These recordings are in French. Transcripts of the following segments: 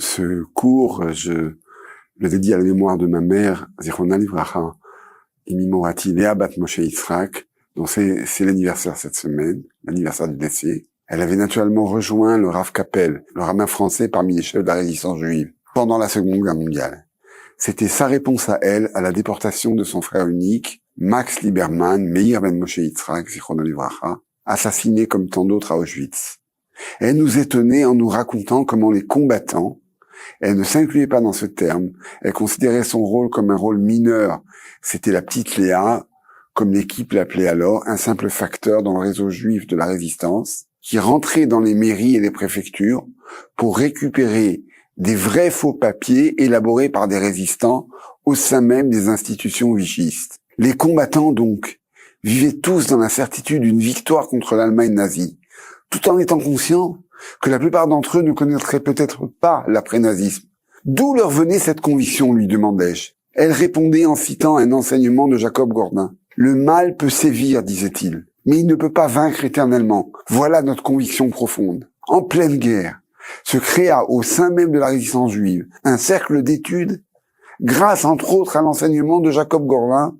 Ce cours, je le dédie à la mémoire de ma mère, Zichrona Livracha, Imi Morati, Léa Bat Moshe Yitzhak, dont c'est l'anniversaire cette semaine, l'anniversaire du décès. Elle avait naturellement rejoint le Rav Kapel, le rabbin français parmi les chefs de la résistance juive, pendant la Seconde Guerre mondiale. C'était sa réponse à elle, à la déportation de son frère unique, Max Lieberman, Meir Ben Moshe Yitzhak, Zichrona Livracha, assassiné comme tant d'autres à Auschwitz. Elle nous étonnait en nous racontant comment les combattants, elle ne s'incluait pas dans ce terme, elle considérait son rôle comme un rôle mineur. C'était la petite Léa, comme l'équipe l'appelait alors, un simple facteur dans le réseau juif de la résistance, qui rentrait dans les mairies et les préfectures pour récupérer des vrais faux papiers élaborés par des résistants au sein même des institutions vichistes. Les combattants, donc, vivaient tous dans la certitude d'une victoire contre l'Allemagne nazie, tout en étant conscients que la plupart d'entre eux ne connaîtraient peut-être pas l'après-nazisme. D'où leur venait cette conviction, lui demandai-je. Elle répondait en citant un enseignement de Jacob Gordin. Le mal peut sévir, disait-il, mais il ne peut pas vaincre éternellement. Voilà notre conviction profonde. En pleine guerre, se créa au sein même de la résistance juive un cercle d'études, grâce entre autres à l'enseignement de Jacob Gordin,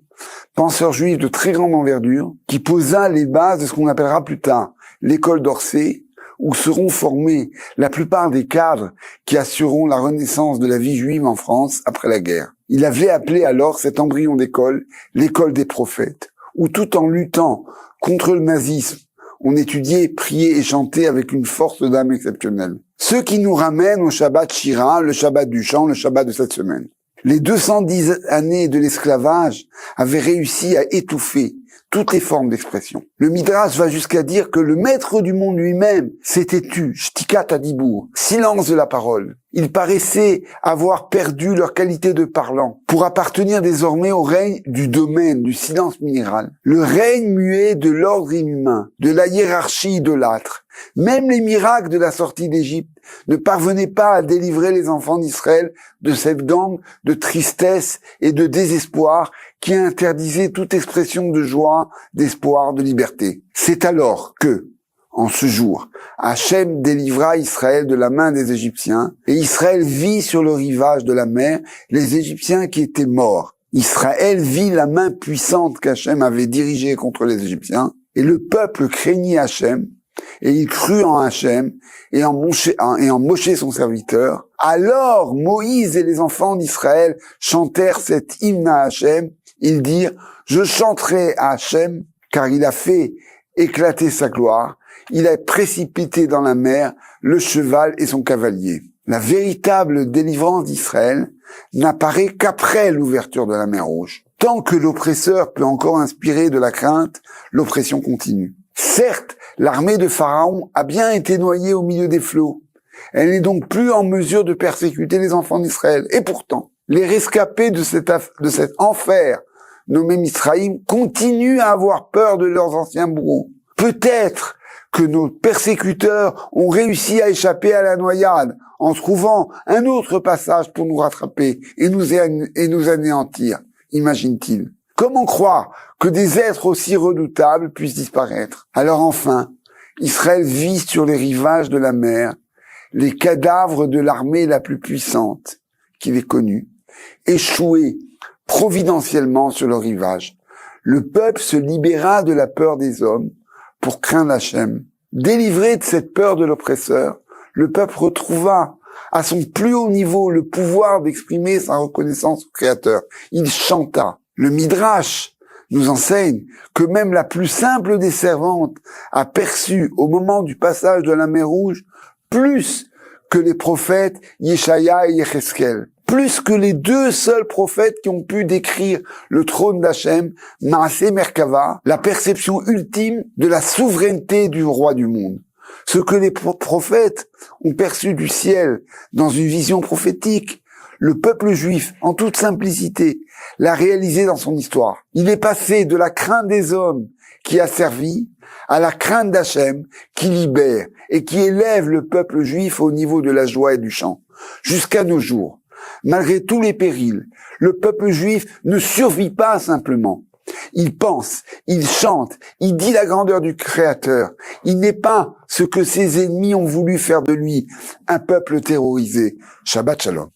penseur juif de très grande envergure, qui posa les bases de ce qu'on appellera plus tard l'école d'Orsay, où seront formés la plupart des cadres qui assureront la renaissance de la vie juive en France après la guerre. Il avait appelé alors cet embryon d'école l'école des prophètes, où tout en luttant contre le nazisme, on étudiait, priait et chantait avec une force d'âme exceptionnelle. Ce qui nous ramène au Shabbat Shira, le Shabbat du chant, le Shabbat de cette semaine. Les 210 années de l'esclavage avaient réussi à étouffer toutes les formes d'expression. Le Midrash va jusqu'à dire que le maître du monde lui-même s'était tu, shtikat adibour, silence de la parole. Ils paraissaient avoir perdu leur qualité de parlant pour appartenir désormais au règne du domaine, du silence minéral. Le règne muet de l'ordre inhumain, de la hiérarchie idolâtre. Même les miracles de la sortie d'Égypte ne parvenaient pas à délivrer les enfants d'Israël de cette gangue de tristesse et de désespoir qui interdisait toute expression de joie, d'espoir, de liberté. C'est alors que, en ce jour, Hachem délivra Israël de la main des Égyptiens, et Israël vit sur le rivage de la mer les Égyptiens qui étaient morts. Israël vit la main puissante qu'Hachem avait dirigée contre les Égyptiens, et le peuple craignit Hachem, et il crut en Hachem et en Moshe son serviteur. Alors Moïse et les enfants d'Israël chantèrent cet hymne à Hachem. Ils dirent: je chanterai à Hachem, car il a fait éclater sa gloire. Il a précipité dans la mer le cheval et son cavalier. La véritable délivrance d'Israël n'apparaît qu'après l'ouverture de la mer Rouge. Tant que l'oppresseur peut encore inspirer de la crainte, l'oppression continue. Certes, l'armée de Pharaon a bien été noyée au milieu des flots. Elle n'est donc plus en mesure de persécuter les enfants d'Israël. Et pourtant, les rescapés de cet enfer nommé Misraïm continuent à avoir peur de leurs anciens bourreaux. Peut-être que nos persécuteurs ont réussi à échapper à la noyade en trouvant un autre passage pour nous rattraper et nous anéantir, imagine-t-il. Comment croire que des êtres aussi redoutables puissent disparaître? Alors enfin, Israël vit sur les rivages de la mer les cadavres de l'armée la plus puissante qu'il ait connue, échoués providentiellement sur le rivage. Le peuple se libéra de la peur des hommes pour craindre Hachem. Délivré de cette peur de l'oppresseur, le peuple retrouva à son plus haut niveau le pouvoir d'exprimer sa reconnaissance au Créateur. Il chanta. Le Midrash nous enseigne que même la plus simple des servantes a perçu au moment du passage de la mer Rouge plus que les prophètes Yeshaya et Yecheskel, plus que les deux seuls prophètes qui ont pu décrire le trône d'Hachem, Maaseh Merkava, la perception ultime de la souveraineté du roi du monde. Ce que les prophètes ont perçu du ciel dans une vision prophétique, le peuple juif, en toute simplicité, l'a réalisé dans son histoire. Il est passé de la crainte des hommes qui a servi à la crainte d'Hachem qui libère et qui élève le peuple juif au niveau de la joie et du chant. Jusqu'à nos jours, malgré tous les périls, le peuple juif ne survit pas simplement. Il pense, il chante, il dit la grandeur du Créateur. Il n'est pas ce que ses ennemis ont voulu faire de lui, un peuple terrorisé. Shabbat Shalom.